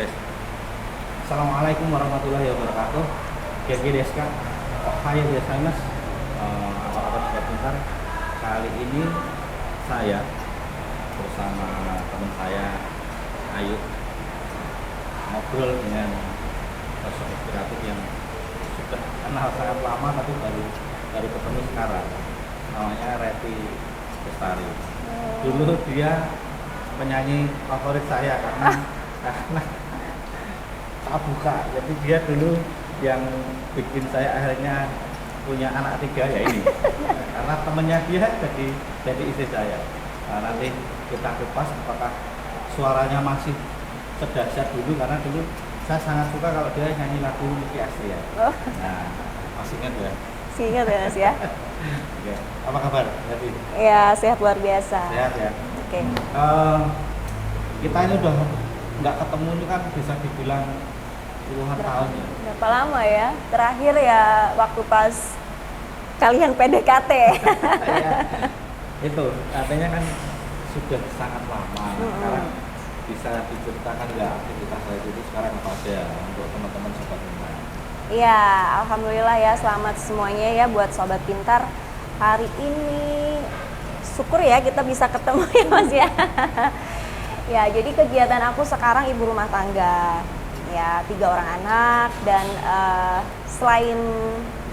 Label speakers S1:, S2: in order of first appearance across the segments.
S1: Wes. Assalamualaikum warahmatullahi wabarakatuh. Genki desu ka? Ohayo gozaimasu. Apa kabar sobat pintar? Kali ini saya bersama teman saya Ayu ngobrol dengan sosok inspiratif yang sudah kenal sangat lama tapi baru ketemu sekarang. Namanya Reti Bestari. Dulu dia penyanyi favorit saya karena tak buka. Jadi dia dulu yang bikin saya akhirnya punya anak 3 ya ini. Karena temennya dia jadi istri saya. Nah, nanti kita kupas apakah suaranya masih sedahsyat dulu, karena dulu saya sangat suka kalau dia nyanyi lagu Nicky Astria. Nah, masih ingat ya?
S2: Masih ingat ya Mas ya?
S1: Oke. Apa kabar? Jadi
S2: Ya, sehat luar biasa.
S1: sehat ya.
S2: Oke.
S1: Kita ini udah nggak ketemu itu kan bisa dibilang puluhan tahun ya.
S2: Berapa lama ya? Terakhir ya waktu pas kalian PDKT.
S1: Saya itu artinya kan sudah sangat lama. Sekarang bisa diceritakan nggak aktivitas saya itu sekarang apa aja untuk teman-teman sobat pintar?
S2: Iya, alhamdulillah ya, selamat semuanya ya buat sobat pintar. Hari ini syukur ya kita bisa ketemu ya Mas ya. Ya, jadi kegiatan aku sekarang ibu rumah tangga. Ya, 3 orang anak dan selain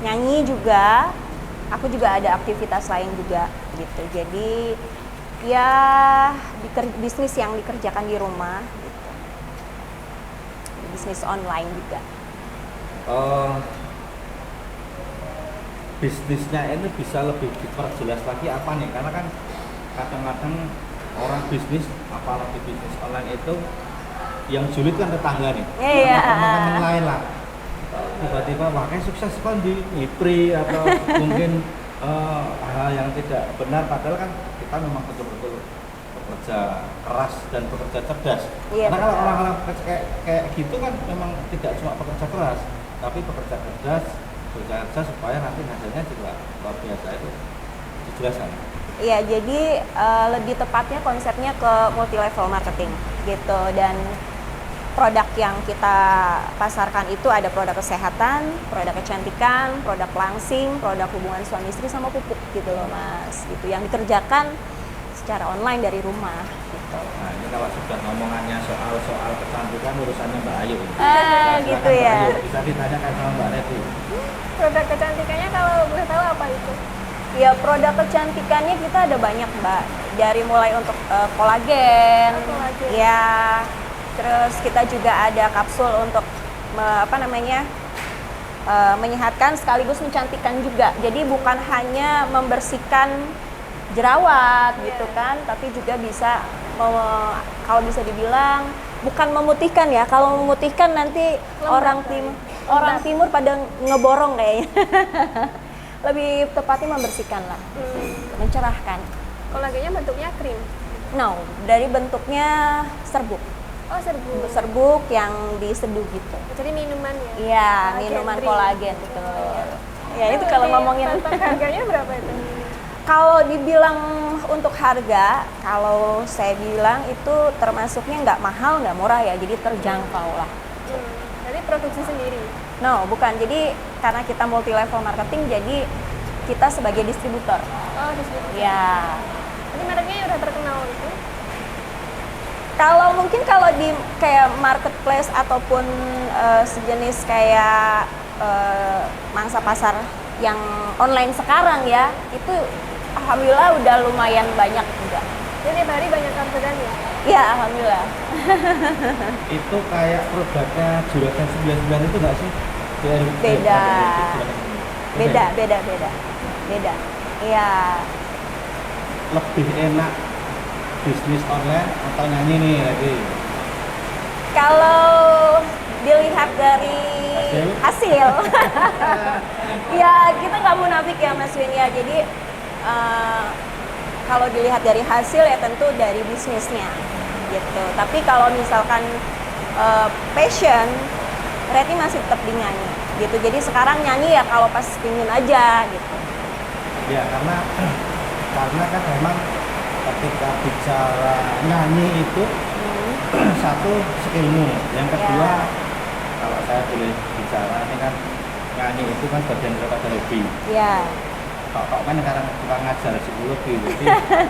S2: nyanyi juga, aku juga ada aktivitas lain juga gitu. Jadi ya bisnis yang dikerjakan di rumah gitu. Bisnis online juga.
S1: Bisnisnya ini bisa lebih diperjelas lagi apa nih? Karena kan kadang-kadang orang bisnis, apalagi bisnis online itu yang sulit kan tetangga nih,
S2: Iya.
S1: teman-teman lain lah. Tiba-tiba wah kayak sukses kan di Ipri atau mungkin hal yang tidak benar, padahal kan kita memang betul-betul bekerja keras dan bekerja cerdas.
S2: Iya,
S1: Karena kalau
S2: betul.
S1: orang-orang kayak gitu kan memang tidak cuma bekerja keras, tapi bekerja cerdas supaya nanti hasilnya juga luar biasa. Itu dijelaskan.
S2: Iya, jadi lebih tepatnya konsepnya ke multi level marketing gitu, dan produk yang kita pasarkan itu ada produk kesehatan, produk kecantikan, produk langsing, produk hubungan suami istri sama pupuk gitu loh Mas. Gitu yang dikerjakan secara online dari rumah gitu.
S1: Nah ini kalau sudah ngomongannya soal kecantikan urusannya Mbak Ayu.
S2: Gitu
S1: Mbak
S2: ya.
S1: Ayu, bisa ditanyakan sama Mbak Reti.
S3: Produk kecantikannya kalau boleh tahu apa itu?
S2: Ya, produk kecantikannya kita ada banyak Mbak. Dari mulai untuk kolagen,
S3: Kolagen.
S2: ya. Terus kita juga ada kapsul untuk menyehatkan sekaligus mencantikkan juga. Jadi bukan hanya membersihkan jerawat gitu kan, tapi juga bisa kalau bisa dibilang bukan memutihkan ya. Kalau memutihkan nanti orang timur pada ngeborong kayaknya. Lebih tepatnya membersihkan lah, mencerahkan.
S3: Kolagennya bentuknya krim.
S2: No, dari bentuknya serbuk.
S3: Oh, serbuk.
S2: Serbuk yang diseduh gitu.
S3: Jadi minuman ya?
S2: Iya,
S3: Kolagen
S2: minuman
S3: drink.
S2: kolagen betul. Ya itu kalau ngomongin.
S3: Tentang harganya berapa itu?
S2: Kalau dibilang untuk harga, kalau saya bilang itu termasuknya nggak mahal, nggak murah ya, jadi terjangkau lah.
S3: Jadi produksi sendiri.
S2: No, bukan. Jadi karena kita multi level marketing, jadi kita sebagai distributor.
S3: Oh, distributor.
S2: Ya.
S3: Jadi mereknya udah terkenal itu.
S2: Kalau di kayak marketplace ataupun sejenis kayak mangsa pasar yang online sekarang ya, itu alhamdulillah udah lumayan banyak juga.
S3: Jadi tiap hari banyak orderan ya?
S2: Iya, alhamdulillah.
S1: Itu kayak produknya Juragan 99 itu nggak sih?
S2: Beda.
S1: Beda.
S2: Beda. Iya.
S1: Lebih enak bisnis online atau nyanyi nih lagi?
S2: Kalau dilihat dari hasil, ya kita nggak munafik ya Mas Win ya. Jadi kalau dilihat dari hasil ya tentu dari bisnisnya gitu. Tapi kalau misalkan passion, Reti masih tetap di nyanyi gitu. Jadi sekarang nyanyi ya kalau pas pingin aja gitu.
S1: Ya karena kan memang ketika bicara nyanyi itu satu skillmu, yang kedua kalau saya boleh bicara ini kan nyanyi itu kan bagian daripada hobi.
S2: Ya.
S1: Kok kan sekarang tukang ngajar psikologi,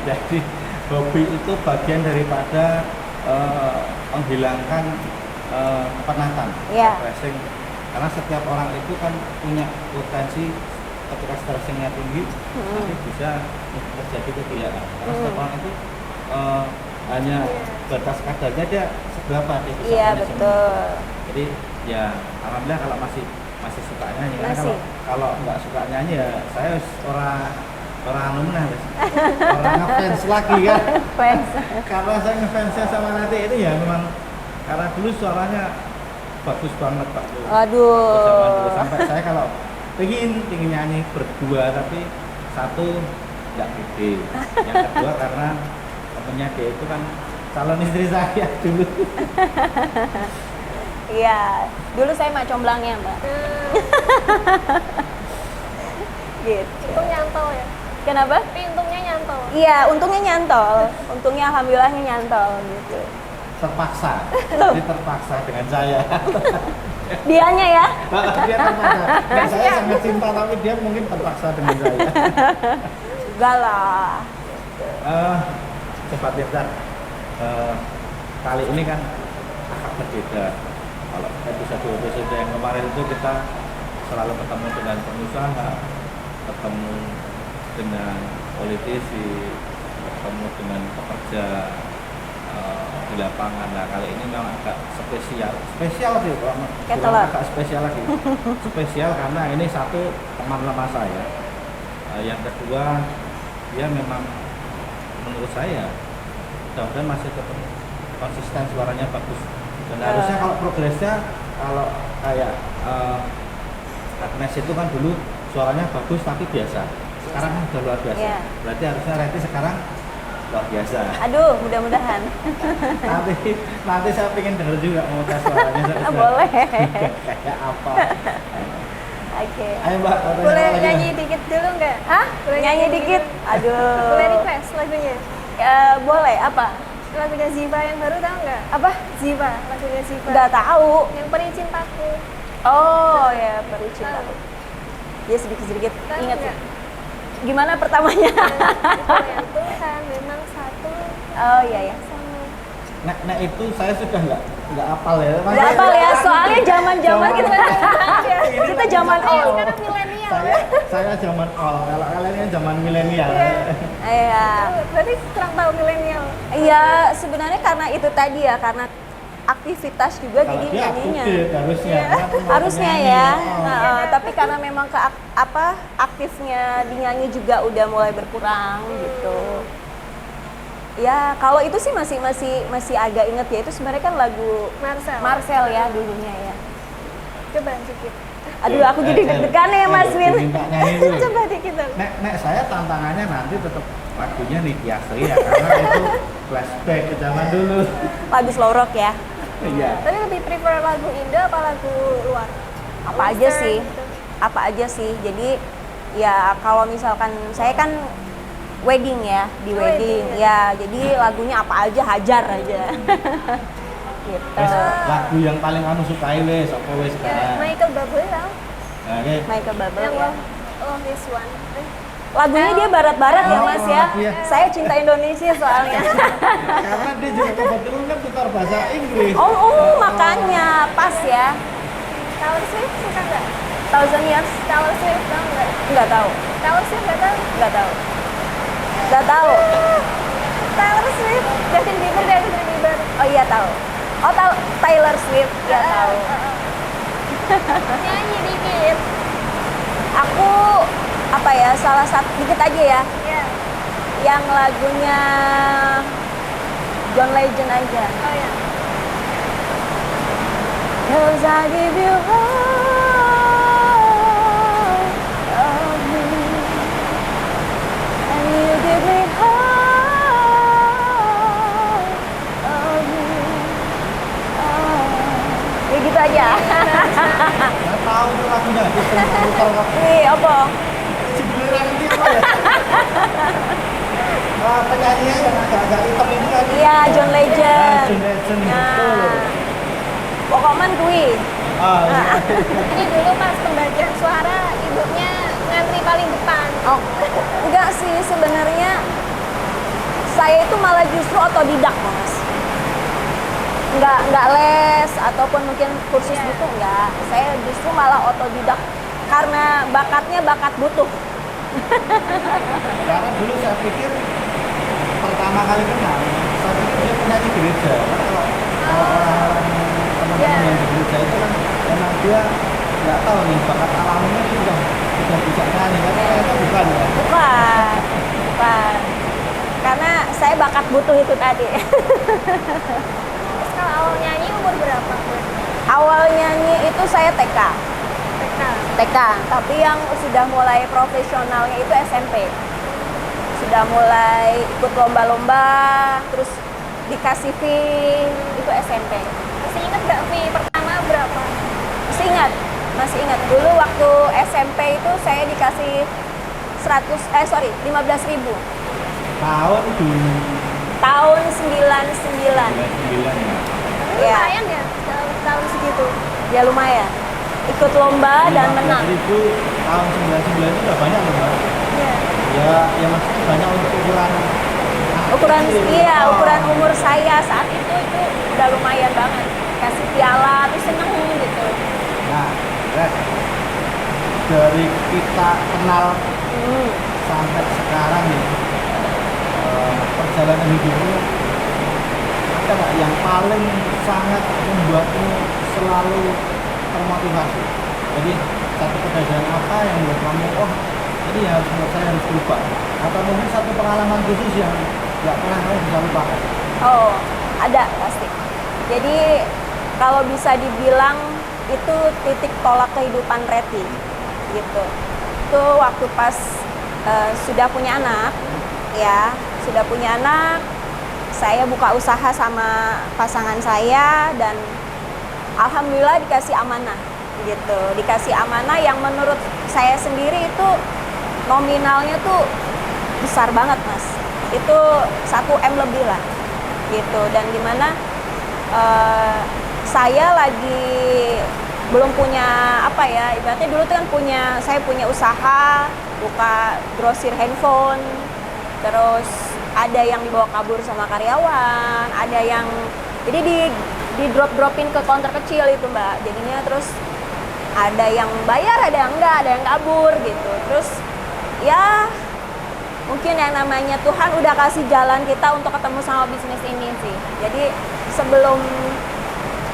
S1: jadi hobi itu bagian daripada menghilangkan penatan,
S2: Iya.
S1: stressing. Karena setiap orang itu kan punya potensi ketika stressingnya tinggi, nanti bisa terjadi kegilaan. Karena setiap orang itu hanya batas kadarnya dia seberapa dia bisa
S2: Iya,
S1: manajemen.
S2: betul.
S1: Jadi ya alhamdulillah kalau masih suka nyanyi. Karena
S2: Masih.
S1: kalau nggak suka nyanyi ya saya orang anu meneh wis. Orang ngefans lagi kan.
S2: Fans.
S1: Karena saya ngefansnya sama Nati itu ya memang karena dulu suaranya bagus banget Pak. Zaman dulu.
S2: Aduh.
S1: Sampai saya kalau pengen nyanyi berdua tapi satu nggak gede. Yang kedua karena temennya dia itu kan calon istri saya dulu.
S2: Iya, dulu saya mak comblangnya, Mbak. Gitu.
S3: Untung nyantol ya.
S2: Kenapa?
S3: Tapi untungnya nyantol.
S2: Iya, untungnya nyantol. Untungnya alhamdulillahnya nyantol gitu.
S1: Terpaksa, jadi terpaksa dengan saya.
S2: Dianya ya?
S1: Dia terpaksa. Dan saya sangat cinta tapi dia mungkin terpaksa dengan saya.
S2: Enggak lah.
S1: Sobat Tirta, kali ini kan agak berbeda. Kalau episode yang kemarin itu kita selalu ketemu dengan pengusaha, ketemu dengan politisi, ketemu dengan pekerja di lapangan. Nah kali ini memang agak spesial sih,
S2: Ketelor.
S1: agak spesial lagi. Spesial karena ini satu teman lama saya, yang kedua dia memang menurut saya mudah-mudahan masih tetap konsisten, suaranya bagus. Dan harusnya kalau progresnya kalau kayak Agnes itu kan dulu suaranya bagus tapi biasa. Sekarang kan udah luar biasa.
S2: Iya.
S1: Berarti harusnya Reti sekarang luar biasa.
S2: Aduh, mudah-mudahan.
S1: nanti saya pengen denger juga mau tes suaranya.
S2: Boleh.
S1: Kayak apa?
S2: Oke.
S1: Ayo Mbak, mau tanya
S3: Boleh
S1: apa lagi,
S3: nyanyi
S1: Mbak?
S3: dikit dulu nggak?
S2: Hah?
S3: Boleh
S2: Nyanyi dikit? Aduh.
S3: Boleh request lagunya?
S2: Boleh, apa?
S3: Lagunya Ziva yang baru tahu nggak?
S2: Apa?
S3: Ziva, lagunya Ziva.
S2: Nggak tahu.
S3: Yang Peri Cintaku.
S2: Oh ya, baru cinta.
S3: Tahu.
S2: Dia sedikit-sedikit
S3: Tahu
S2: ingat
S3: nggak?
S2: sih. Gimana pertamanya?
S3: Itu yang Tuhan memang satu.
S2: Oh iya ya.
S3: Sama.
S1: Nah itu saya sudah nggak hafal ya.
S2: Nggak apa ya, soalnya zaman-zaman kita kita zaman
S3: Saya
S2: old.
S3: sekarang milenial.
S1: Saya zaman all. Kalau kalian kan zaman milenial.
S2: Iya.
S3: Berarti kurang tahu milenial.
S2: Iya, sebenarnya karena itu tadi ya, karena aktivitas juga
S1: Kalau
S2: jadi
S1: dia
S2: nyanyinya.
S1: update harusnya.
S3: Iya.
S1: Kan mau
S2: Harusnya
S1: penyanyi.
S2: ya.
S1: Oh.
S2: Nah, tapi karena memang aktifnya di nyanyi juga udah mulai berkurang gitu. Ya, kalau itu sih masih agak inget ya, itu sebenarnya kan lagu Marcel ya dulunya ya.
S3: Coba dikit.
S2: Aduh, aku jadi deg-degan ya Mas Win.
S1: Diminta nyanyi dulu.
S3: Coba dikit dong.
S1: Nek saya tantangannya nanti tetap lagunya Niki Astri ya, karena itu flashback ke zaman dulu.
S2: Lagu slow rock ya.
S1: Iya.
S3: Tapi lebih prefer lagu Indo apa lagu luar?
S2: Apa aja
S3: Western
S2: sih?
S3: gitu.
S2: Apa aja sih. Jadi ya kalau misalkan saya kan wedding ya, di wedding.
S3: Wedding,
S2: Ya, jadi lagunya apa aja hajar aja. Gitu.
S1: Wes, lagu yang paling kamu sukai wes apa wes
S3: Ya,
S1: sekarang?
S3: Michael Bublé tau?
S1: Nah, oke.
S2: Michael Bublé
S3: Yang
S2: ya.
S3: Love This One.
S2: Lagunya dia barat-barat ya
S1: Oh,
S2: Mas ya.
S1: iya.
S2: Saya cinta Indonesia soalnya.
S1: Karena dia juga kebetulan kan putar bahasa Inggris.
S2: Makanya pas ya.
S3: Taylor Swift suka nggak?
S2: Thousand Years
S3: Taylor Swift tau nggak?
S2: nggak tahu,
S3: Taylor Swift nggak tahu?
S2: nggak tahu, nggak tahu.
S3: Taylor Swift, Justin Bieber.
S2: Oh iya tahu. Oh Taylor Swift ya tahu.
S3: Nyanyi dikit.
S2: Aku apa ya, salah satu dikit aja ya,
S3: Ya.
S2: yang lagunya John Legend aja.
S3: Oh ya.
S2: 'Cause I give you all of me and you give me all of me. Ya gitu aja.
S1: Nggak tahu tuh lagunya. Putar kok.
S2: Ini apa?
S1: Si belerang ini apa ya? penyanyinya yang agak-agak hitam ini kan?
S2: Iya, John Legend.
S1: John Legend,
S2: Nah,
S1: betul.
S2: pokoknya kui.
S1: Iya.
S3: Ini dulu pas pembagian suara ibunya ngantri paling depan.
S2: Oh, enggak sih sebenarnya. Saya itu malah justru otodidak, Mas. Enggak les ataupun mungkin kursus
S3: Iya.
S2: gitu enggak. Saya justru malah otodidak karena bakatnya bakat butuh.
S1: Karena dulu saya pikir pertama kali kenal, saya pikir dia penyanyi gereja. Kalau orang-orang teman-teman
S3: Iya.
S1: yang di gereja itu kan memang dia nggak tahu nih bakat alaminya sudah bisa nyanyi, tapi ternyata bukan ya.
S2: Bukan. Bukan. Karena saya bakat butuh itu tadi.
S3: Terus kalau awal nyanyi umur berapa?
S2: Awal nyanyi itu saya TK.
S3: TK.
S2: Tapi yang sudah mulai profesionalnya itu SMP. Sudah mulai ikut lomba-lomba, terus dikasih fee itu SMP.
S3: Masih ingat nggak fee pertama berapa?
S2: Masih ingat. Dulu waktu SMP itu saya dikasih 15.000
S1: Tahun dulu.
S2: tahun 99.
S1: 99 ya.
S2: Iya.
S3: Lumayan ya tahun segitu.
S2: Ya lumayan. Ikut lomba dan menang.
S1: 15.000 tahun 99 itu udah banyak loh, Mbak.
S3: Iya.
S1: Ya maksudnya banyak untuk ukuran
S2: Ukuran
S1: kecil. Oh.
S2: ukuran umur saya saat itu udah lumayan banget. Kasih piala, terus seneng gitu.
S1: Nah, Red, dari kita kenal sampai sekarang nih, perjalanan hidupmu ada nggak yang paling sangat membuatmu selalu termotivasi? Jadi satu kejadian apa yang membuat kamu, oh ini harus menurut saya harus berubah, atau mungkin satu pengalaman khusus yang nggak pernah kamu bisa lupakan?
S2: Oh, ada pasti. Jadi kalau bisa dibilang itu titik tolak kehidupan Reti gitu. Itu waktu pas sudah punya anak, ya, sudah punya anak, saya buka usaha sama pasangan saya dan alhamdulillah dikasih amanah gitu. Dikasih amanah yang menurut saya sendiri itu nominalnya tuh besar banget, Mas. Itu 1 M lebih lah gitu. Dan dimana saya lagi belum punya apa ya, ibaratnya dulu tuh kan saya punya usaha buka grosir handphone, terus ada yang dibawa kabur sama karyawan, ada yang jadi di dropin ke counter kecil itu, Mbak. Jadinya terus ada yang bayar, ada yang enggak, ada yang kabur gitu. Terus ya mungkin yang namanya Tuhan udah kasih jalan kita untuk ketemu sama bisnis ini sih. Jadi sebelum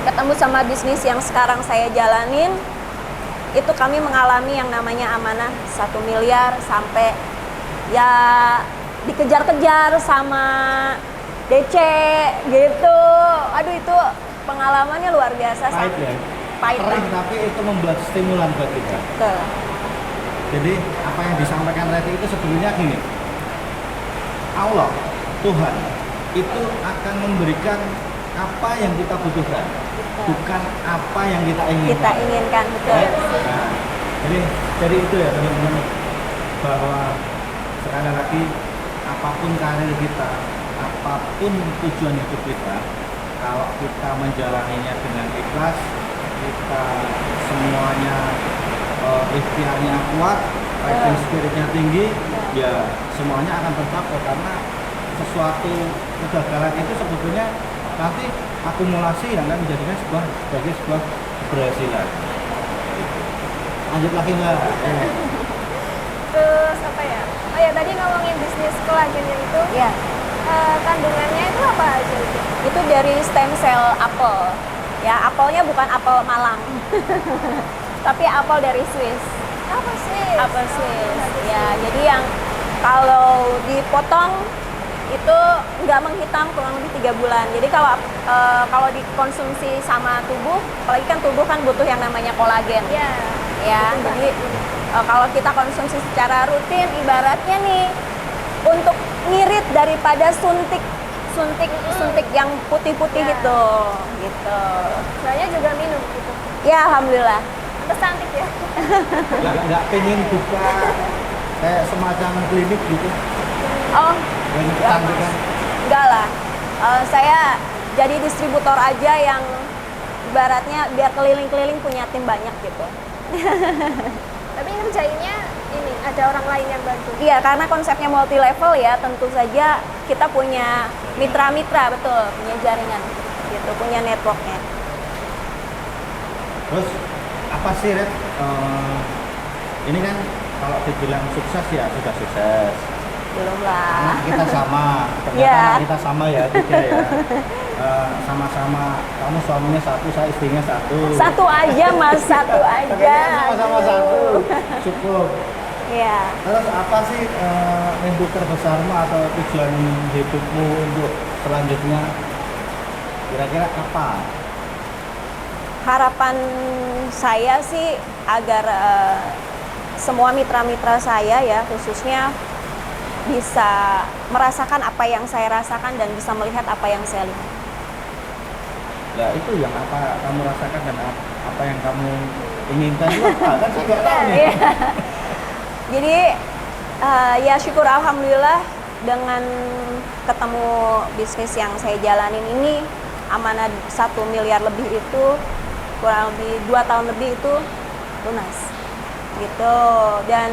S2: ketemu sama bisnis yang sekarang saya jalanin, itu kami mengalami yang namanya amanah 1 miliar sampai ya dikejar-kejar sama DC gitu. Aduh, itu pengalamannya luar biasa.
S1: Pahit ya?
S2: Pahit
S1: Perih,
S2: banget.
S1: tapi itu membuat stimulan buat kita.
S2: Betul.
S1: Jadi apa yang disampaikan Reti itu sebenarnya gini, Allah, Tuhan itu akan memberikan apa yang kita butuhkan, bukan apa yang kita inginkan.
S2: Kita inginkan, betul.
S1: Right? Nah, jadi itu ya teman-teman, bahwa sekali lagi apapun karir kita, apapun tujuan hidup kita, kalau kita menjalaninya dengan ikhlas, kita semuanya ikhtiarnya kuat, fighting spiritnya tinggi, ya semuanya akan tercapai. Karena sesuatu kegagalan itu sebetulnya nanti akumulasi yang akan menjadikan sebagai sebuah keberhasilan. Lanjut lagi Mbak.
S3: Terus apa ya? Oh ya, tadi ngomongin bisnis kolagennya itu,
S2: Ya,
S3: kandungannya itu apa aja itu?
S2: itu dari stem cell apel. Ya, apelnya bukan apel Malang. Tapi apel dari Swiss.
S3: Apa sih?
S2: Apel Swiss. Ya, jadi yang kalau dipotong itu nggak menghitam kurang lebih 3 bulan. Jadi kalau dikonsumsi sama tubuh, apalagi kan tubuh kan butuh yang namanya kolagen.
S3: Ya.
S2: Ya, jadi kalau kita konsumsi secara rutin, ibaratnya nih untuk ngirit daripada suntik yang putih-putih
S3: Ya.
S2: gitu.
S3: Saya juga minum gitu.
S2: Ya, alhamdulillah.
S3: Pantes cantik ya.
S1: Nggak pengen buka kayak semacam klinik gitu.
S2: Oh,
S1: Yang
S2: Enggak,
S1: kecantikan.
S2: Mas. Enggak lah. Saya jadi distributor aja yang ibaratnya biar keliling-keliling punya tim banyak gitu.
S3: Tapi ngerjainnya ini ada orang lain yang bantu.
S2: Iya, karena konsepnya multi level ya, tentu saja kita punya mitra-mitra, betul, punya jaringan gitu, punya networknya.
S1: Terus apa sih Red? Ini kan kalau dibilang sukses ya sudah sukses.
S2: Belum lah.
S1: Anak kita sama, ternyata
S2: Iya.
S1: anak kita sama ya, 3 ya. Sama-sama, kamu suaminya 1, saya istrinya 1.
S2: Satu aja Mas, satu aja.
S1: Ternyata sama-sama 1, cukup.
S2: Iya.
S1: Terus apa sih mimpi terbesarmu atau tujuan hidupmu untuk selanjutnya? Kira-kira apa?
S2: Harapan saya sih agar semua mitra-mitra saya ya khususnya bisa merasakan apa yang saya rasakan dan bisa melihat apa yang saya lihat.
S1: Ya itu yang apa kamu rasakan dan apa yang kamu inginkan itu apa? Kan saya nggak tahu nih.
S2: Iya. Jadi ya syukur alhamdulillah dengan ketemu bisnis yang saya jalanin ini, amanah 1 miliar lebih itu kurang lebih 2 tahun lebih itu lunas gitu. Dan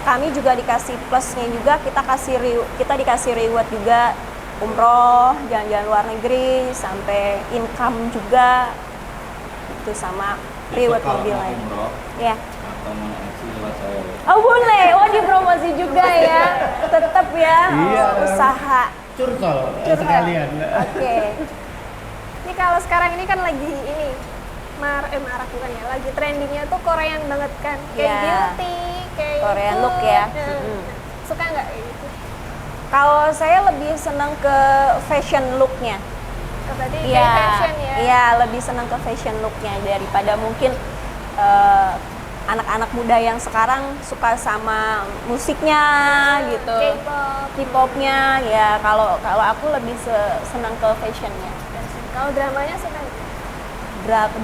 S2: kami juga dikasih plusnya juga, kita dikasih reward juga, umroh, jalan-jalan luar negeri, sampai income juga itu sama reward
S1: Besok kalau
S2: mobil
S1: mau
S2: lain.
S1: umroh
S2: Ya.
S1: atau mau ngasih lewat saya.
S2: Oh boleh, oh dipromosi juga ya, tetap ya,
S1: Iya.
S2: usaha.
S1: Curcol
S2: Curcol.
S1: sekalian.
S2: Oke.
S3: Ini kalau sekarang ini kan lagi ini marah bukan ya, lagi trendingnya tuh Korean banget kan, kayak
S2: Iya.
S3: beauty, kayak
S2: Korean
S3: itu.
S2: look ya.
S3: Nah, suka nggak kayak gitu?
S2: Kalau saya lebih senang ke fashion looknya.
S3: Oh, berarti
S2: Iya,
S3: kayak fashion ya?
S2: iya lebih senang ke fashion looknya daripada mungkin anak-anak muda yang sekarang suka sama musiknya gitu,
S3: K-pop.
S2: K-popnya ya. Kalau aku lebih senang ke fashionnya.
S3: Kalau dramanya suka nggak?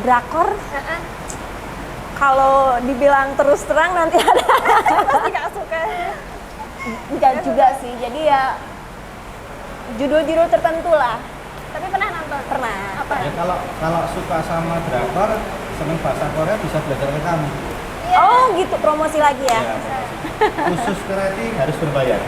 S2: Drakor
S3: Heeh.
S2: kalau dibilang terus terang nanti ada
S3: Pasti nggak suka.
S2: enggak juga sih. Jadi ya judul-judul tertentu lah.
S3: Tapi pernah nonton?
S2: Pernah.
S3: Apa?
S1: Ya kalau suka sama drakor, seneng bahasa Korea bisa belajar ke kami.
S3: Iya.
S2: Oh gitu, promosi lagi ya.
S1: Ya, khusus kreatif harus berbayar.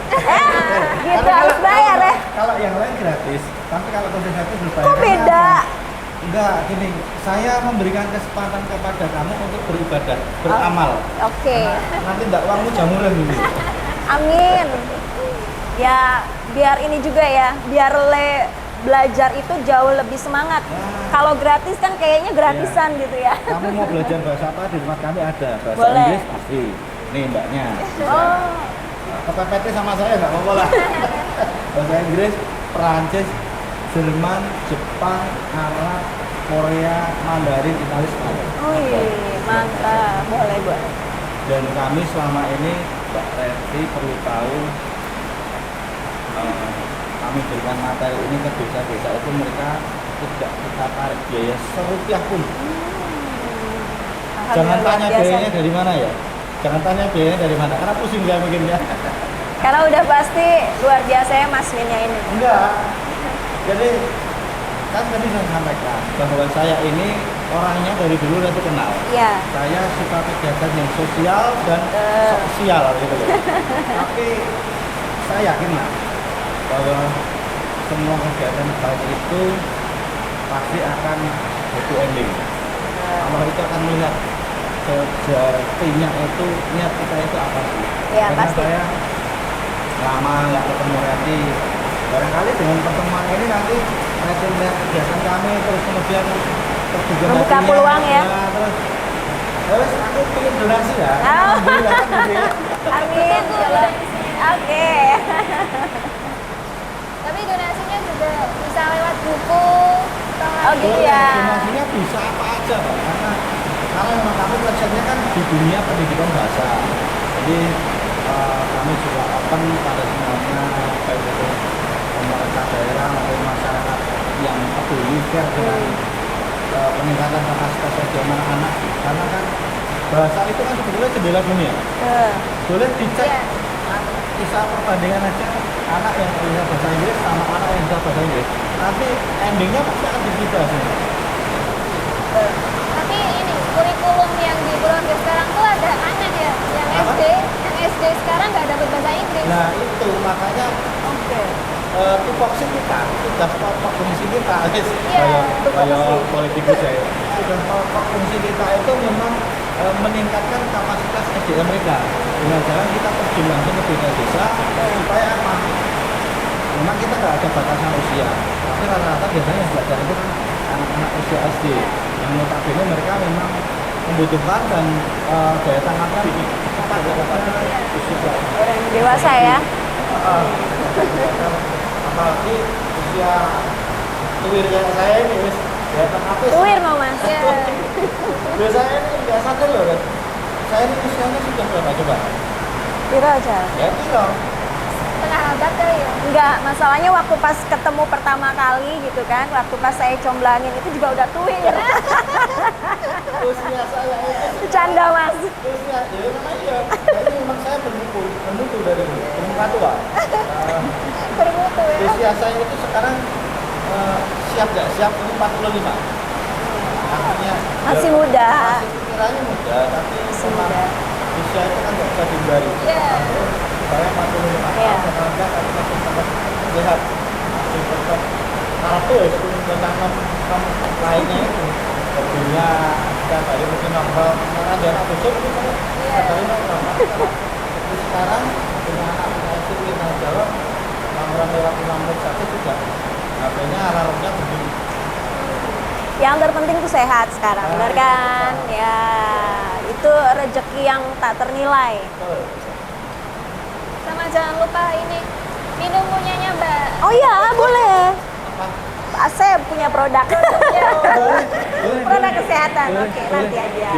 S2: Gitu harus bayar ya.
S1: Kalau yang lain gratis, tapi kalau khusus kreatif berbayar.
S2: Kok
S1: Karena
S2: beda?
S1: apa? Enggak, gini, saya memberikan kesempatan kepada kamu untuk beribadah, beramal.
S2: Oke.
S1: Nanti enggak uangmu jamuran dulu.
S2: Amin. Ya biar ini juga ya, biar belajar itu jauh lebih semangat.
S1: Nah.
S2: Kalau gratis kan kayaknya gratisan gitu ya.
S1: Kamu mau belajar bahasa apa di tempat kami ada. Bahasa
S2: Boleh.
S1: Inggris pasti. Nih mbaknya. Bisa.
S2: Oh,
S1: Kepepetnya sama saya nggak apa-apa lah. Bahasa Inggris, Perancis, Jerman, Jepang, Arab, Korea, Mandarin, Italia, Spanyol.
S2: mantap. Boleh, boleh.
S1: Dan kami selama ini Mbak Reti perlu tahu kami berikan materi ini ke desa-desa itu mereka tidak kita tarik biaya serupiah pun. Jangan
S2: Alhamdulillah,
S1: tanya
S2: biasa.
S1: biayanya dari mana ya. Jangan tanya biayanya dari mana karena pusing saya mikirnya.
S2: Karena udah pasti luar biasa ya Mas Minnya ini.
S1: Enggak. Jadi kan tadi saya sampaikan bahwa saya ini orangnya dari dulu saya tuh kenal.
S2: Iya.
S1: Saya suka kegiatan yang sosial dan sosial gitu loh. Tapi saya yakin lah bahwa semua kegiatan baik itu pasti akan happy ending. Allah itu akan melihat sejatinya itu niat kita itu apa sih.
S2: Iya,
S1: Karena
S2: pasti.
S1: saya lama nggak ketemu Reti. Barangkali dengan pertemuan ini nanti Reti melihat kegiatan kami terus kemudian tertujuan
S2: Membuka
S1: hatinya,
S2: peluang ya.
S1: Terus aku pengen donasi ya.
S2: Oh.
S1: Alhamdulillah kan gitu ya.
S2: Amin. Insyaallah. Oke.
S3: Tapi donasinya juga bisa lewat buku atau
S2: Oh, gitu ya.
S1: Donasinya bisa apa aja Pak. Karena memang kami websitenya kan di dunia pendidikan bahasa. Jadi kami juga open pada semuanya baik itu pemerintah daerah maupun masyarakat yang peduli care dengan peningkatan kapasitas sosial anak-anak. Karena kan bahasa itu kan sebetulnya jendela dunia. Boleh dicek
S3: Iya.
S1: kisah perbandingan aja anak yang bisa bahasa Inggris sama anak yang bisa bahasa Inggris, nanti endingnya pasti akan begitu hasilnya.
S3: Tapi ini kurikulum yang di Purworejo sekarang tuh ada aneh ya, yang
S1: Apa?
S3: SD sekarang nggak dapat bahasa Inggris.
S1: Nah itu makanya
S2: Oke.
S1: tupoksi kita sudah pokok fungsi kita, guys.
S3: Iya,
S1: Kayak politikus ya. Sudah pokok fungsi kita itu memang meningkatkan kapasitas SDM mereka dengan jalan kita terjun langsung ke desa supaya apa? Memang kita nggak ada batasan usia, tapi rata-rata biasanya yang belajar itu kan anak-anak usia SD yang notabene mereka memang membutuhkan dan daya tangkapnya cepat daripada usia
S2: Orang dewasa ya.
S1: apalagi usia tuwir kayak saya ini wis daya tangkapnya
S2: Tuwir mau Mas.
S3: Ya,
S1: biasanya ini nggak sadar loh kan saya ini usianya sudah berapa coba
S2: Piro aja.
S1: ya itu dong
S3: tengah abad kali ya.
S2: Enggak, masalahnya waktu pas ketemu pertama kali gitu kan, waktu pas saya comblangin itu juga udah tuwir.
S1: usia saya itu
S2: Bercanda Mas.
S1: usia ya memang iya ini memang saya bermutu dari bermuka tua.
S3: Bermutu ya.
S1: Usia saya itu sekarang siap nggak siap ini 45 artinya
S2: Masih muda.
S1: masih pikirannya muda tapi
S2: Masih
S1: memang
S2: muda.
S1: usia itu kan nggak bisa dihindari.
S3: Iya.
S1: Saya 45
S2: Iya.
S1: tahun sekarang tapi masih tetap sehat masih tetap kartu ya sebelum menanam lainnya itu hobinya setiap hari mungkin nongkrong karena dia anak besok itu saya setiap hari nongkrong tapi sekarang dengan anak itu kita jawab nongkrong lewat 5 menit saja sudah HP-nya alarmnya begini.
S2: Yang terpenting tuh sehat sekarang, benar kan? Ya, itu rezeki yang tak ternilai.
S1: Betul.
S3: Sama jangan lupa ini minum punyanya Mbak.
S2: Oh iya, boleh.
S1: Apa?
S2: Pak Asep punya produk.
S1: Boleh,
S2: Produk
S1: boleh.
S2: kesehatan.
S1: Boleh,
S2: Oke,
S1: boleh.
S2: nanti aja.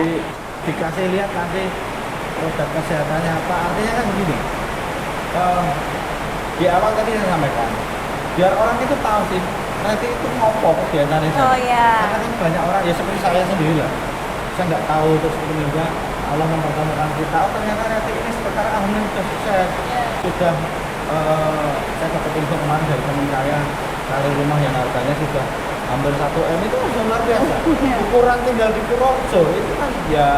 S1: Dikasih lihat nanti produk kesehatannya apa. Artinya kan begini. Di awal tadi saya sampaikan, biar orang itu tahu sih nanti itu ngopo kegiatan itu.
S2: Oh iya.
S1: Karena kan banyak orang ya seperti saya sendiri lah. Saya nggak tahu terus kemudian Allah mempertemukan kita. Oh ternyata nanti ini sekarang alhamdulillah sudah sukses. Sudah saya dapat info kemarin dari teman saya kali rumah yang harganya sudah hampir 1 M itu sudah luar biasa. Ukuran tinggal di Purworejo itu kan ya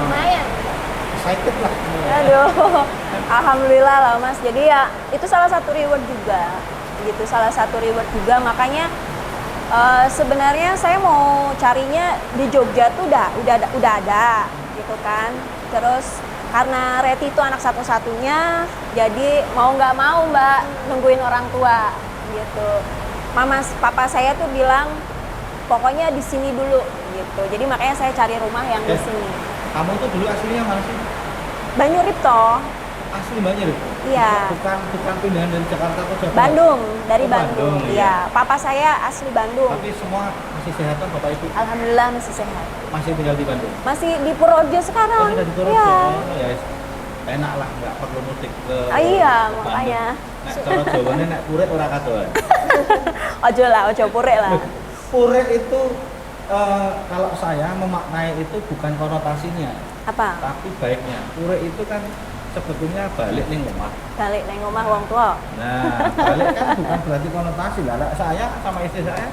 S3: Lumayan.
S1: excited lah.
S2: Aduh, alhamdulillah lah Mas. Jadi ya itu salah satu reward juga, gitu. Salah satu reward juga. Makanya sebenarnya saya mau carinya di Jogja tuh udah ada, gitu kan. Terus karena Reti itu anak satu-satunya, jadi mau nggak mau Mbak nungguin orang tua, gitu. Papa saya tuh bilang pokoknya di sini dulu, gitu. Jadi makanya saya cari rumah yang di sini.
S1: Kamu tuh dulu aslinya mana sih?
S2: Banyurip toh.
S1: Asli Banjar itu?
S2: Iya.
S1: Bukan pindahan dari Jakarta ke Jakarta.
S2: Bandung, dari
S1: Oh,
S2: Bandung.
S1: Bandung,
S2: Iya, papa saya asli Bandung.
S1: Tapi semua masih sehat kan Bapak Ibu?
S2: Alhamdulillah masih sehat.
S1: Masih tinggal di Bandung?
S2: Masih di Purworejo sekarang.
S1: Oh, sudah di Purworejo.
S2: Iya.
S1: Oh, ya enak lah, nggak perlu mudik ke
S2: Iya,
S1: Bandung.
S2: makanya.
S1: Nek cara Jawane nek purek ora kadoan.
S2: Ojo lah, ojo purek lah.
S1: Purek itu kalau saya memaknai itu bukan konotasinya,
S2: Apa?
S1: tapi baiknya. Purek itu kan sebetulnya balik ning omah.
S2: Balik neng omah wong tua.
S1: Nah, balik kan bukan berarti konotasi lah. Lah, saya sama istri saya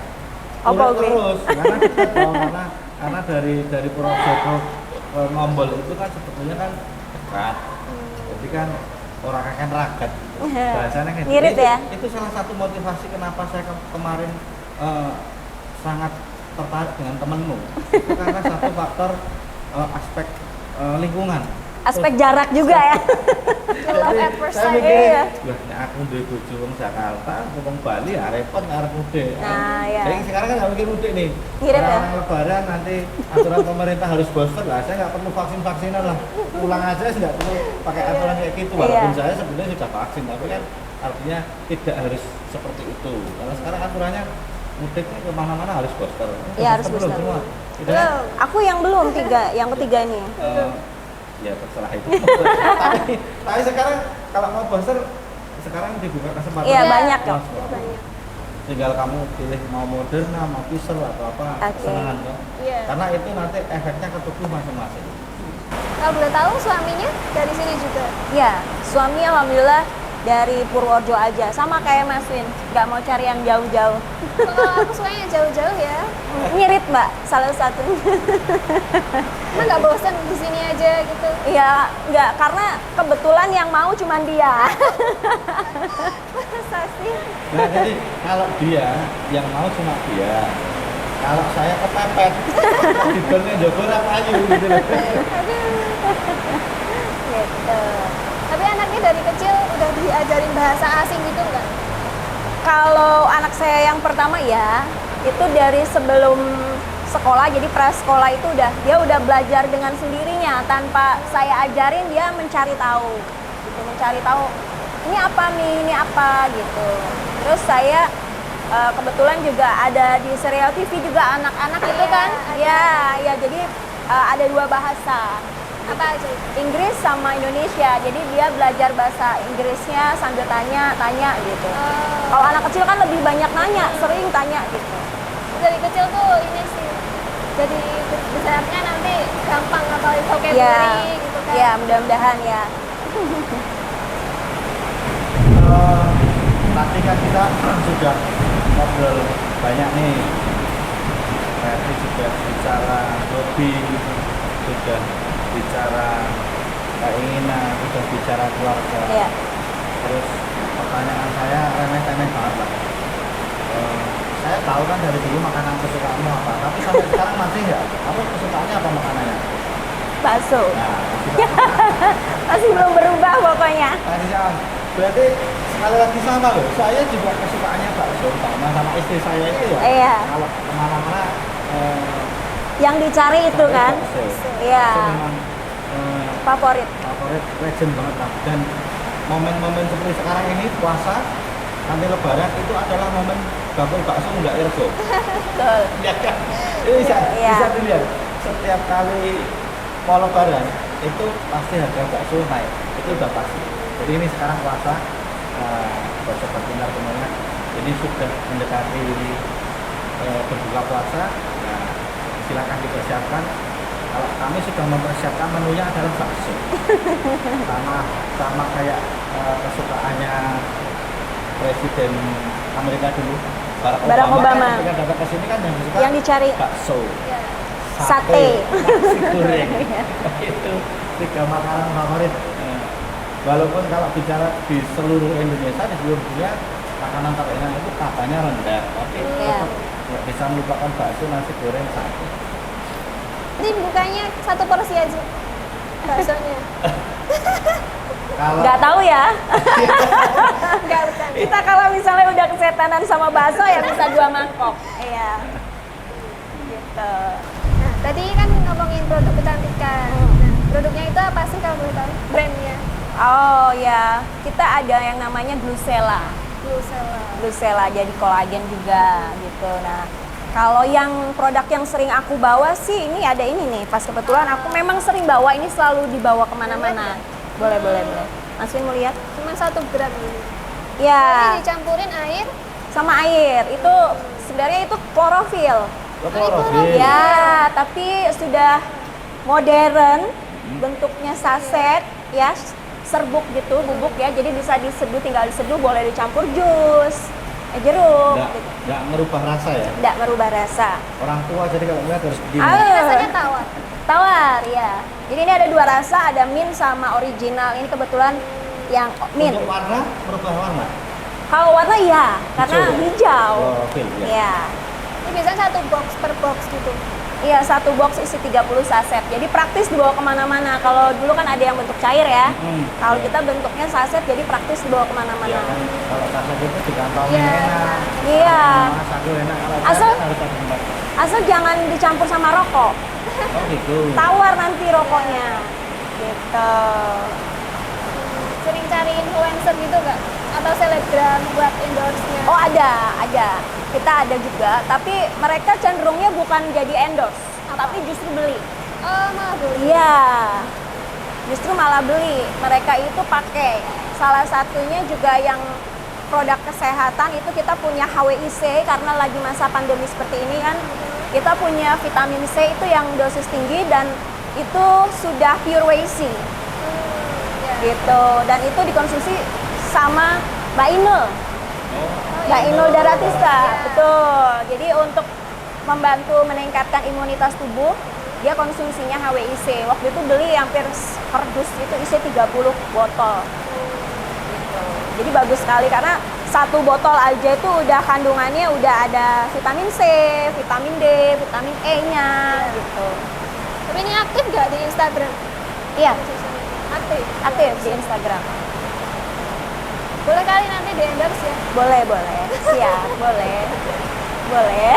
S2: Apa
S1: purek
S2: gue?
S1: terus karena kita tahu karena dari Purworejo ke Ngombol itu kan sebetulnya kan dekat. Jadi kan orang akan ragat. Bahasanya kan
S2: Ngirit ya?
S1: Itu salah satu motivasi kenapa saya kemarin sangat tertarik dengan temenmu. Itu karena satu faktor aspek lingkungan.
S2: Aspek jarak juga ya.
S3: Love at first
S1: saya
S3: sight.
S1: mikir,
S2: Iya.
S1: wah nek aku duwe bojo wong Jakarta, wong Bali ya repot ngarep mudik.
S2: Nah, iya.
S1: Jadi sekarang kan nggak mikir mudik nih.
S2: Ngirit ya?
S1: Orang Lebaran nanti aturan pemerintah harus booster lah. Saya nggak perlu vaksin-vaksinan lah. Pulang aja saya nggak perlu pakai aturan kayak gitu. Walaupun
S2: Iya.
S1: saya sebenarnya sudah vaksin, tapi kan artinya tidak harus seperti itu. Karena sekarang aturannya mudiknya kemana-mana harus booster.
S2: Iya, harus
S1: Belum
S2: booster.
S1: semua. Tidak kan?
S3: Belum.
S2: Aku yang belum yang ketiga ini.
S1: Ya terserah itu. tapi sekarang kalau mau booster sekarang dibuka kesempatan.
S2: Iya,
S3: Iya.
S2: banyak kok.
S1: Mas,
S3: Banyak.
S1: tinggal kamu pilih mau Moderna, mau Pfizer atau apa
S2: Oke.
S1: kesenangan kan.
S3: Iya.
S1: Karena itu nanti efeknya ke tubuh masing-masing.
S3: Kalau boleh tahu suaminya dari sini juga.
S2: Ya, suami alhamdulillah dari Purworejo aja, sama kayak Mas Win, nggak mau cari yang jauh-jauh.
S3: Kalau aku sukanya jauh-jauh ya.
S2: Ngirit Mbak, salah satu.
S3: Emang nggak bosan di sini aja gitu?
S2: Iya, nggak, karena kebetulan yang mau cuman dia.
S3: Masa sih?
S1: Nah, jadi kalau dia yang mau cuma dia. Kalau saya kepepet, dibelnya jogor apa ayu gitu loh.
S2: Gitu.
S3: Tapi anaknya dari kecil udah diajarin bahasa asing gitu nggak?
S2: Kalau anak saya yang pertama ya, itu dari sebelum sekolah, jadi prasekolah itu dia udah belajar dengan sendirinya tanpa saya ajarin, dia mencari tahu. Gitu, mencari tahu ini apa nih, ini apa gitu. Terus saya kebetulan juga ada di serial TV juga anak-anak itu kan. Ya, jadi ada 2 bahasa.
S3: Apa aja itu?
S2: Inggris sama Indonesia, jadi dia belajar bahasa Inggrisnya sambil tanya gitu. Kalau anak kecil kan lebih banyak nanya, sering tanya gitu.
S3: Dari kecil tuh ini sih, jadi besarnya nanti gampang ngapalin vocabulary
S2: Ya,
S3: gitu kan.
S2: ya mudah-mudahan ya.
S1: Tadi kan kita sudah ngobrol banyak nih. Tadi sudah bicara hobi, sudah bicara keinginan, sudah bicara keluarga.
S2: Iya.
S1: Terus pertanyaan saya remeh-temeh banget lah. Saya tahu kan dari dulu makanan kesukaanmu apa, tapi sampai sekarang masih nggak. Kamu kesukaannya apa makanannya?
S2: Bakso.
S1: Nah,
S2: Masih belum berubah pokoknya.
S1: tadi saya berarti sekali lagi sama loh. Saya juga kesukaannya bakso sama istri saya itu ya.
S2: Iya.
S1: Kalau kemana-mana
S2: Yang dicari itu kan.
S1: bakso.
S2: Iya.
S1: Itu memang
S2: Favorit.
S1: favorit legend banget lah. Dan momen-momen seperti sekarang ini puasa nanti lebaran itu adalah momen bakul bakso nggak ergo.
S2: Betul.
S1: Ya kan? Ini bisa,
S2: Iya.
S1: bisa dilihat setiap kali mau lebaran itu pasti harga bakso naik. Itu udah pasti. Jadi ini sekarang puasa, buat sobat Pintar semuanya, ini sudah mendekati berbuka puasa. Nah, silakan dipersiapkan. Kalau kami sudah mempersiapkan menunya adalah bakso, sama kayak kesukaannya Presiden Amerika dulu,
S2: Barack Obama.
S1: Ketika datang ke sini kan yang disuka
S2: Yang dicari
S1: bakso,
S3: Ya.
S2: Sate.
S1: nasi goreng. Itu 3 makanan favorit. Walaupun kalau bicara di seluruh Indonesia, di seluruh dunia, makanan terenak itu katanya rendah, tapi
S2: Iya.
S1: tetap nggak bisa melupakan bakso, nasi goreng, sate.
S3: Ini bukanya 1 porsi aja baksonya.
S1: Kalau
S2: Nggak tahu ya.
S3: Enggak bercanda.
S2: Kita kalau misalnya udah kesetanan sama bakso ya bisa 2 mangkok. Iya. Gitu.
S3: Nah, tadi kan ngomongin produk kecantikan. Nah, produknya itu apa sih kalau boleh tahu? Brandnya
S2: Oh ya, kita ada yang namanya Glucella.
S3: Glucella.
S2: Jadi kolagen juga gitu. Nah, kalau yang produk yang sering aku bawa sih ini ada ini nih. Pas kebetulan aku memang sering bawa, ini selalu dibawa kemana-mana. Boleh. Mas Win mau lihat?
S3: Cuma 1 gram ini.
S2: Ya,
S3: Ini dicampurin air.
S2: sama air. Itu sebenarnya itu klorofil.
S1: klorofil.
S2: Ya, tapi sudah modern, bentuknya saset, ya, serbuk gitu, bubuk ya. Jadi bisa diseduh, tinggal diseduh, boleh dicampur jus, jeruk. Gitu.
S1: Nggak merubah rasa ya.
S2: Tidak merubah rasa.
S1: Orang tua jadi kalau lihat harus begini.
S2: Ah.
S3: Rasanya tawar.
S2: Tawar, ya. Jadi ini ada 2 rasa, ada mint sama original. Ini kebetulan yang mint.
S1: Untuk warna merubah warna.
S2: Kalau warna iya, karena hijau.
S1: Klorofil ya.
S2: Ya.
S3: Ini biasanya 1 box per box gitu.
S2: Iya, 1 box isi 30 saset. Jadi praktis dibawa kemana-mana. Kalau dulu kan ada yang bentuk cair ya. Kalau kita bentuknya saset, jadi praktis dibawa kemana-mana.
S1: Ya kan, kalau saset itu di kantong
S3: Iya.
S1: enak.
S2: Iya.
S1: Satu enak. Kalau
S2: Asal-
S1: saset harus ada tempat.
S2: Asal jangan dicampur sama rokok.
S1: Oh gitu.
S2: Tawar nanti rokoknya. Gitu.
S3: Sering cari influencer gitu nggak? Atau selebgram buat endorse-nya?
S2: Oh ada. Kita ada juga, tapi mereka cenderungnya bukan jadi endorse, tapi justru beli.
S3: Oh, malah beli.
S2: Iya, justru malah beli. Mereka itu pakai. Salah satunya juga yang produk kesehatan itu kita punya HWIC karena lagi masa pandemi seperti ini kan. Kita punya vitamin C itu yang dosis tinggi dan itu sudah pure whey
S3: Ya.
S2: gitu. Dan itu dikonsumsi sama Mbak Inul. Mbak Inul Daratista, betul. Jadi untuk membantu meningkatkan imunitas tubuh, dia konsumsinya HWIC. Waktu itu beli hampir kardus itu isi 30 botol. Gitu. Jadi bagus sekali karena satu botol aja itu udah kandungannya udah ada vitamin C, vitamin D, vitamin E-nya gitu.
S3: Tapi ini aktif nggak di Instagram?
S2: Iya,
S3: Aktif.
S2: aktif di Instagram.
S3: Boleh kali nanti di endorse ya.
S2: Boleh, boleh. Siap, boleh. Boleh.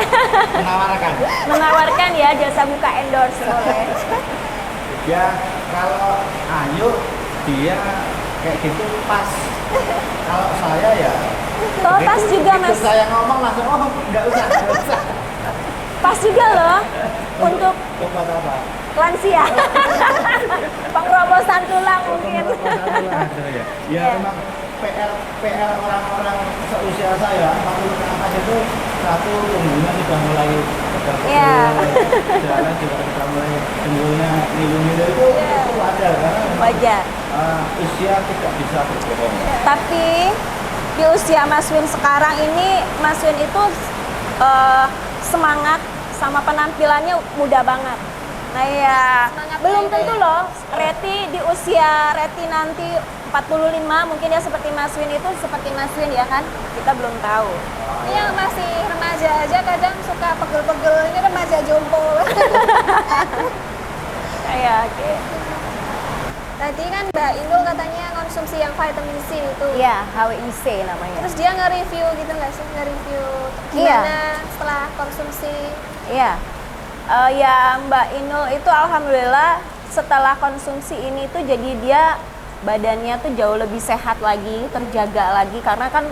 S1: Menawarkan.
S2: Menawarkan ya jasa buka endorse boleh.
S1: Ya kalau Ayu dia kayak gitu pas. Kalau saya ya
S2: Oh, pas juga
S1: begitu
S2: Mas.
S1: saya ngomong langsung nggak usah.
S2: Pas juga loh untuk
S1: Untuk apa?
S2: lansia. Pengerobosan tulang mungkin.
S1: Ya
S2: Iya.
S1: memang PR orang-orang seusia saya 40 ke atas itu satu punggungnya sudah mulai pegel-pegel,
S2: Iya.
S1: jalan juga sudah mulai pinggulnya ngilu-ngilu itu wajar karena memang,
S2: Wajar.
S1: usia tidak bisa berbohong.
S2: Tapi di usia Mas Win sekarang ini, Mas Win itu semangat sama penampilannya muda banget. Nah ya,
S3: Semangat
S2: belum
S3: muda
S2: tentu
S3: ya.
S2: loh Reti di usia Reti nanti 45 mungkin ya seperti Mas Win itu seperti Mas Win ya kan? Kita belum tahu.
S3: Ini yang masih remaja aja kadang suka pegel-pegel. Ini remaja jompo.
S2: Kayak oke.
S3: Tadi kan Mbak Inul katanya konsumsi yang vitamin C itu.
S2: Iya, HWIC namanya.
S3: Terus dia nge-review gitu nggak sih? Nge-review
S2: Iya.
S3: gimana setelah konsumsi.
S2: Iya. Ya Mbak Inul itu alhamdulillah setelah konsumsi ini tuh jadi dia badannya tuh jauh lebih sehat lagi, terjaga lagi karena kan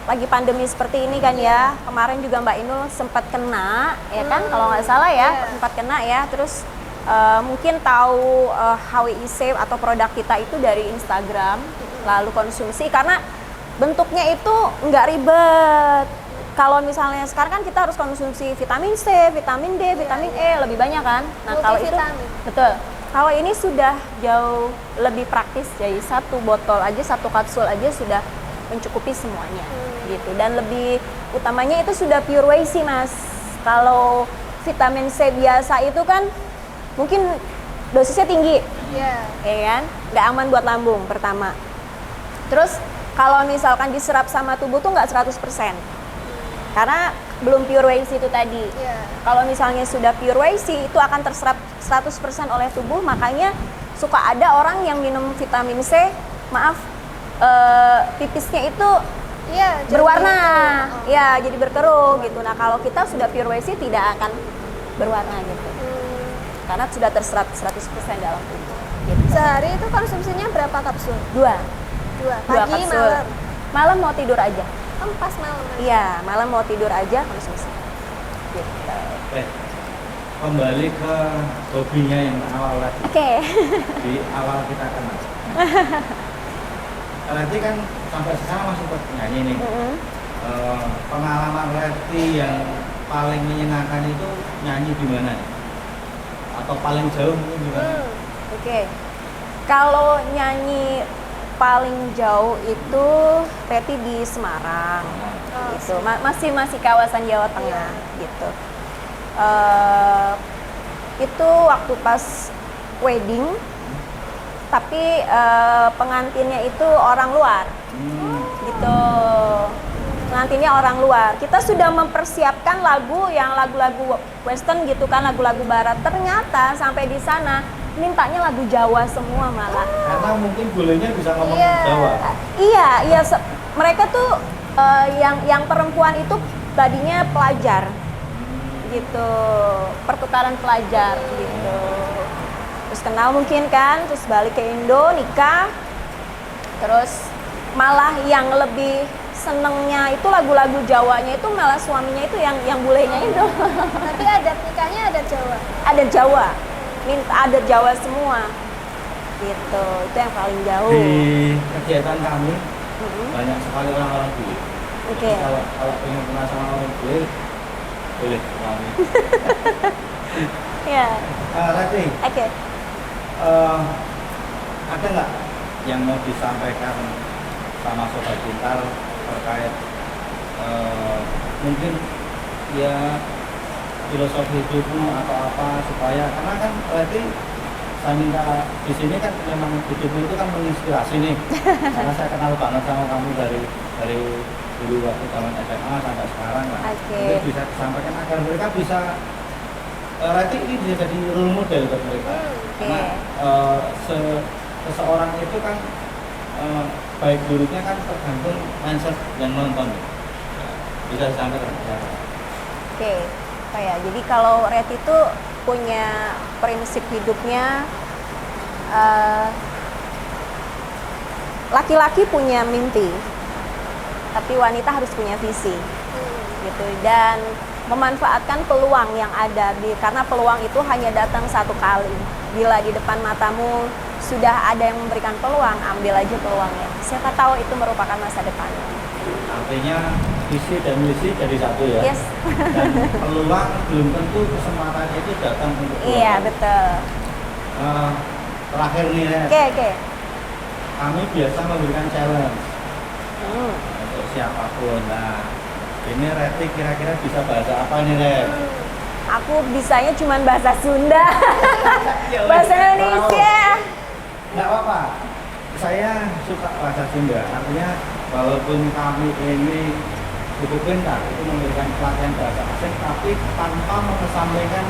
S2: lagi pandemi seperti ini kan ya. Kemarin juga Mbak Inul sempat kena ya kan kalau nggak salah ya,
S3: Iya.
S2: sempat kena ya. Terus mungkin tahu HWIC atau produk kita itu dari Instagram, lalu konsumsi karena bentuknya itu nggak ribet. Kalau misalnya sekarang kan kita harus konsumsi vitamin C, vitamin D, vitamin E lebih banyak kan. Nah kalau itu
S3: Multivitamin.
S2: betul. Kalau ini sudah jauh lebih praktis, jadi satu botol aja, satu kapsul aja sudah mencukupi semuanya, gitu. Dan lebih utamanya itu sudah pure whey sih Mas. Kalau vitamin C biasa itu kan mungkin dosisnya tinggi,
S3: Iya.
S2: ya kan? Nggak aman buat lambung pertama. Terus kalau misalkan diserap sama tubuh tuh nggak 100%. Karena belum pure whey itu tadi.
S3: Iya.
S2: Kalau misalnya sudah pure whey itu akan terserap 100% oleh tubuh, makanya suka ada orang yang minum vitamin C, maaf, pipisnya itu
S3: Iya. jadi
S2: berwarna,
S3: gitu.
S2: ya jadi berkerut gitu. Nah kalau kita sudah pure whey tidak akan berwarna gitu, karena sudah terserap 100% dalam tubuh. Gitu.
S3: Sehari itu konsumsinya berapa kapsul?
S2: Dua
S3: Dua.
S2: dua
S3: Pagi,
S2: kapsul.
S3: malam.
S2: Malam mau tidur aja.
S3: Oh, pas malam. aja.
S2: Iya, malam mau tidur aja konsumsi. Gitu.
S1: Kembali ke hobinya yang awal tadi.
S2: Oke.
S1: Di awal kita kenal. Reti kan sampai sekarang masih ikut nyanyi nih.
S2: Mm-mm.
S1: Pengalaman Reti yang paling menyenangkan itu nyanyi di mana? Atau paling jauh mungkin di mana?
S2: Oke. Kalau nyanyi paling jauh itu Reti di Semarang.
S3: Oh,
S2: Gitu. Masih kawasan Jawa Tengah gitu. Itu waktu pas wedding, tapi pengantinnya itu orang luar, gitu. Pengantinnya orang luar. Kita sudah mempersiapkan lagu-lagu western gitu kan, lagu-lagu barat. Ternyata sampai di sana mintanya lagu Jawa semua malah.
S1: Karena mungkin bolehnya bisa ngomong
S3: Iya.
S1: Jawa.
S2: Iya, mereka tuh yang perempuan itu tadinya pelajar, gitu, pertukaran pelajar, gitu. Terus kenal mungkin kan, terus balik ke Indo, nikah, terus malah yang lebih senengnya itu lagu-lagu Jawanya itu malah suaminya itu yang bulenya itu.
S3: Tapi adat nikahnya adat Jawa.
S2: Ada Jawa, ada Jawa semua, gitu. Itu yang paling jauh.
S1: Di kegiatan kami
S2: Mm-mm.
S1: banyak sekali orang-orang bule.
S2: Oke.
S1: Jadi kalau ingin kenal sama orang bule, boleh kami.
S2: Ya,
S1: Reti,
S2: oke.
S1: ada nggak yang mau disampaikan sama sobat pintar terkait mungkin ya filosofi hidupmu atau apa, supaya karena kan berarti saya minta di sini kan memang hidupmu itu kan menginspirasi nih. Karena saya kenal banget sama kamu dari dulu waktu zaman SMA sampai sekarang lah.
S2: Oke.
S1: Mungkin bisa disampaikan agar mereka bisa Rati ini bisa jadi role model buat mereka. Karena seseorang itu kan baik buruknya kan tergantung mindset yang nonton. Bisa disampaikan.
S2: Oke, kayak jadi kalau Reti itu punya prinsip hidupnya, laki-laki punya mimpi, tapi wanita harus punya visi, gitu. Dan memanfaatkan peluang yang ada, karena peluang itu hanya datang satu kali. Bila di depan matamu sudah ada yang memberikan peluang, ambil aja peluangnya. Siapa tahu itu merupakan masa depannya.
S1: Artinya visi dan misi jadi satu ya.
S2: Yes.
S1: Dan peluang belum tentu kesempatan itu datang untuk peluang.
S2: Iya, betul.
S1: Terakhir nih ya.
S2: Oke.
S1: Kami biasa memberikan challenge untuk siapapun. Nah, ini Reti kira-kira bisa bahasa apa nih, Ret?
S2: Aku bisanya cuma bahasa Sunda. Bahasa Indonesia.
S1: Nggak apa-apa. Saya suka bahasa Sunda. Artinya walaupun kami ini cukup pintar itu memberikan pelatihan bahasa asing, tapi tanpa mengesampingkan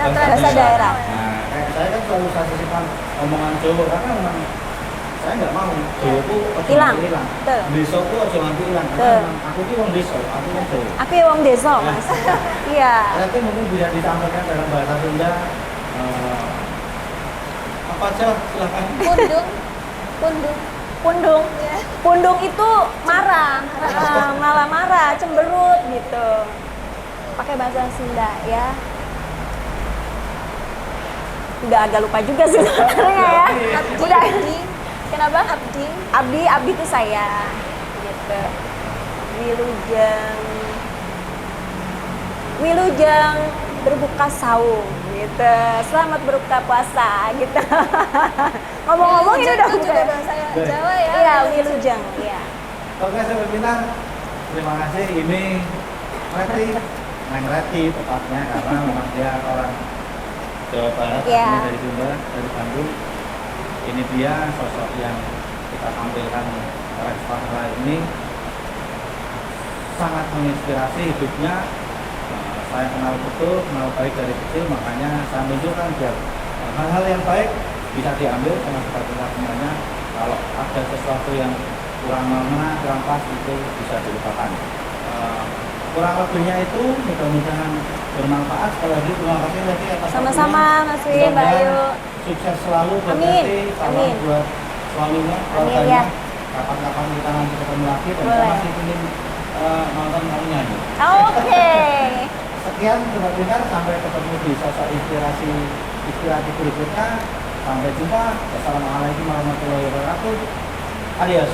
S2: bahasa daerah.
S1: Nah, kayak saya kan selalu saya sisipkan omongan Jawa karena memang saya nggak mau Jawa itu
S2: Hilang.
S1: hilang.
S2: Betul.
S1: Desa itu aja nanti hilang.
S2: Betul.
S1: Karena memang aku itu orang desa, aku orang Jawa.
S2: Aku ya wong desa, Mas. Iya.
S1: Nanti mungkin bisa disampaikan dalam bahasa Sunda. Apa aja silahkan.
S2: Pundung. Pundung itu marah, malah marah, cemberut gitu. Pakai bahasa Sunda ya. Udah agak lupa juga sih sebenarnya ya. Udah. Kenapa? Abdi itu saya. Gitu. Wilujeng berbuka saum gitu. Selamat berbuka puasa gitu. Ngomong-ngomong ini udah buka
S3: juga bahasa Jawa ya.
S2: Iya, wilujeng, iya.
S1: Oke, sobat pintar, terima kasih. Ini Reti tepatnya karena memang dia orang Jawa Barat,
S2: Iya.
S1: dari Sunda, dari Bandung. Ini dia sosok yang kita tampilkan Reksvara ini sangat menginspirasi hidupnya. Saya kenal betul, kenal baik dari kecil, makanya saya menunjukkan biar hal-hal yang baik bisa diambil sama seperti semuanya. Kalau ada sesuatu yang kurang mana, kurang pas, itu bisa dilupakan. Kurang lebihnya itu mudah-mudahan bermanfaat. Sekali lagi terima kasih lagi atas
S2: Sama-sama, Mas Wi, Mbak
S1: Mudah-mudahan
S2: Ayu.
S1: sukses selalu buat
S2: Amin.
S1: Reti, salam
S2: Amin.
S1: buat suaminya,
S2: Amin,
S1: keluarganya.
S2: ya.
S1: Kapan-kapan kita nanti ketemu lagi dan
S2: Boleh.
S1: saya masih ingin nonton kamu nyanyi.
S2: Oke.
S1: Sekian sobat pintar, sampai ketemu di sosok inspiratif berikutnya. Sampai jumpa. Wassalamualaikum warahmatullahi wabarakatuh. Adios.